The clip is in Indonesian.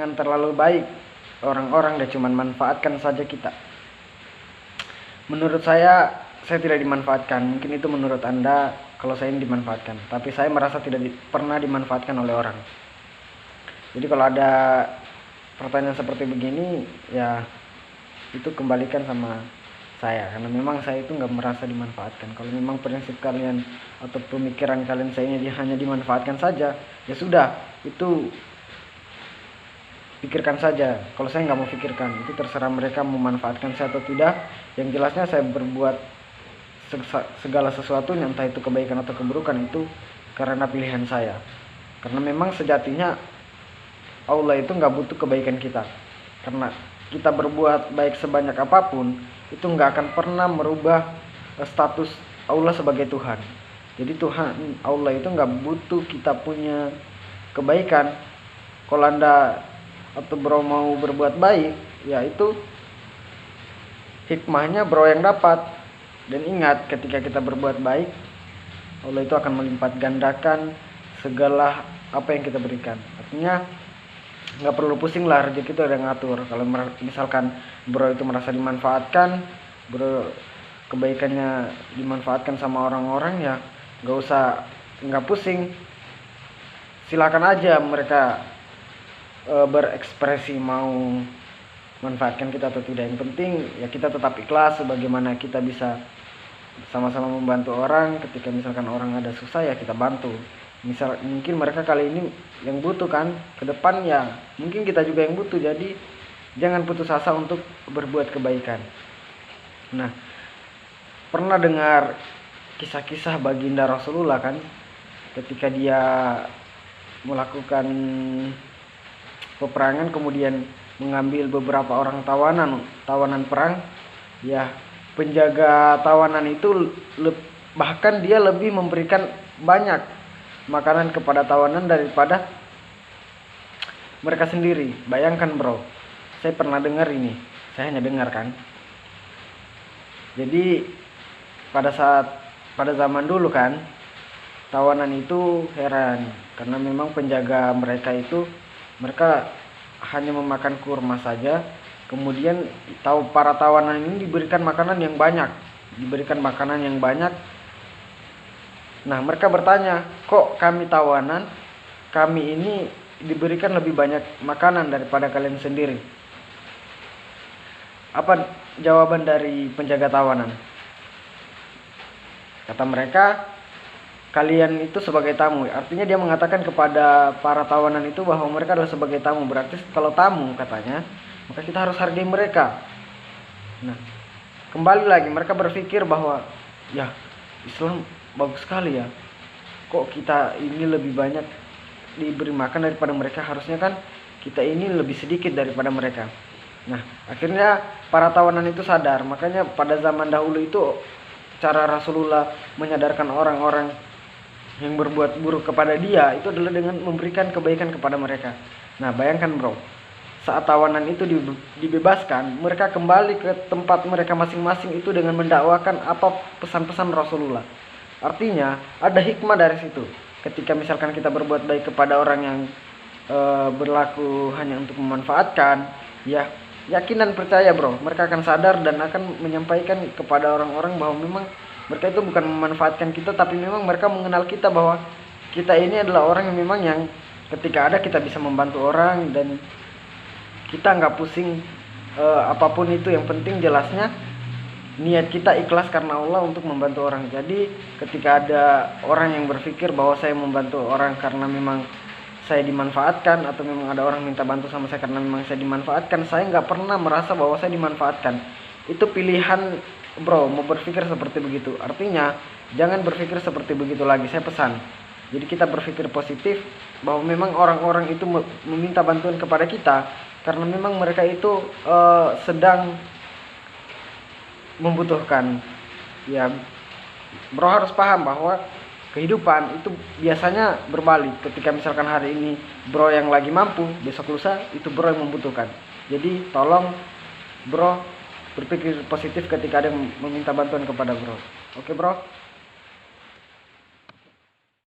jangan terlalu baik orang-orang dan cuman manfaatkan saja kita. Menurut saya tidak dimanfaatkan. Mungkin itu menurut Anda kalau saya ini dimanfaatkan, tapi saya merasa tidak pernah dimanfaatkan oleh orang. Jadi kalau ada pertanyaan seperti begini, ya itu kembalikan sama saya, karena memang saya itu nggak merasa dimanfaatkan. Kalau memang prinsip kalian atau pemikiran kalian saya ini hanya dimanfaatkan saja, ya sudah, itu pikirkan saja. Kalau saya nggak mau pikirkan, itu terserah mereka memanfaatkan saya atau tidak. Yang jelasnya saya berbuat segala sesuatu, entah itu kebaikan atau keburukan, itu karena pilihan saya. Karena memang sejatinya Allah itu nggak butuh kebaikan kita. Karena kita berbuat baik sebanyak apapun, itu nggak akan pernah merubah status Allah sebagai Tuhan. Jadi Tuhan Allah itu nggak butuh kita punya kebaikan. Kalau Anda atau bro mau berbuat baik, ya itu hikmahnya bro yang dapat. Dan ingat, ketika kita berbuat baik, Allah itu akan melipat gandakan segala apa yang kita berikan. Artinya nggak perlu pusing lah, rezeki itu ada ngatur. Kalau misalkan bro itu merasa dimanfaatkan, bro kebaikannya dimanfaatkan sama orang-orang, ya nggak pusing. Silakan aja mereka berekspresi mau manfaatkan kita atau tidak. Yang penting ya kita tetap ikhlas, sebagaimana kita bisa sama-sama membantu orang. Ketika misalkan orang ada susah, ya kita bantu. Mungkin mereka kali ini yang butuh kan, ke depan ya mungkin kita juga yang butuh. Jadi jangan putus asa untuk berbuat kebaikan. Nah, pernah dengar kisah-kisah baginda Rasulullah kan, ketika dia melakukan peperangan kemudian mengambil beberapa orang tawanan perang, ya penjaga tawanan itu bahkan dia lebih memberikan banyak makanan kepada tawanan daripada mereka sendiri. Bayangkan bro, saya pernah dengar ini, saya hanya dengar kan. Jadi pada zaman dulu kan, tawanan itu heran karena memang penjaga mereka hanya memakan kurma saja. Kemudian para tawanan ini diberikan makanan yang banyak. Nah, mereka bertanya, kok kami tawanan, kami ini diberikan lebih banyak makanan daripada kalian sendiri? Apa jawaban dari penjaga tawanan? Kata mereka, kalian itu sebagai tamu. Artinya dia mengatakan kepada para tawanan itu bahwa mereka adalah sebagai tamu. Berarti kalau tamu katanya, maka kita harus hargai mereka. Nah, kembali lagi mereka berpikir bahwa ya Islam bagus sekali ya, kok kita ini lebih banyak diberi makan daripada mereka, harusnya kan kita ini lebih sedikit daripada mereka. Nah, akhirnya para tawanan itu sadar. Makanya pada zaman dahulu itu cara Rasulullah menyadarkan orang-orang yang berbuat buruk kepada dia itu adalah dengan memberikan kebaikan kepada mereka. Nah, bayangkan bro, saat tawanan itu dibebaskan, mereka kembali ke tempat mereka masing-masing itu dengan mendakwakan apa pesan-pesan Rasulullah. Artinya ada hikmah dari situ. Ketika misalkan kita berbuat baik kepada orang yang berlaku hanya untuk memanfaatkan, ya yakin dan percaya bro, mereka akan sadar dan akan menyampaikan kepada orang-orang bahwa memang mereka itu bukan memanfaatkan kita, tapi memang mereka mengenal kita, bahwa kita ini adalah orang yang memang yang ketika ada kita bisa membantu orang, dan kita nggak pusing apapun itu. Yang penting jelasnya niat kita ikhlas karena Allah untuk membantu orang. Jadi ketika ada orang yang berpikir bahwa saya membantu orang karena memang saya dimanfaatkan, atau memang ada orang minta bantu sama saya karena memang saya dimanfaatkan, saya nggak pernah merasa bahwa saya dimanfaatkan. Itu pilihan bro, mau berpikir seperti begitu. Artinya jangan berpikir seperti begitu lagi, saya pesan. Jadi kita berpikir positif bahwa memang orang-orang itu meminta bantuan kepada kita karena memang mereka itu sedang membutuhkan. Ya bro harus paham bahwa kehidupan itu biasanya berbalik. Ketika misalkan hari ini bro yang lagi mampu, besok lusa itu bro yang membutuhkan. Jadi tolong bro berpikir positif ketika ada yang meminta bantuan kepada bro. Oke bro.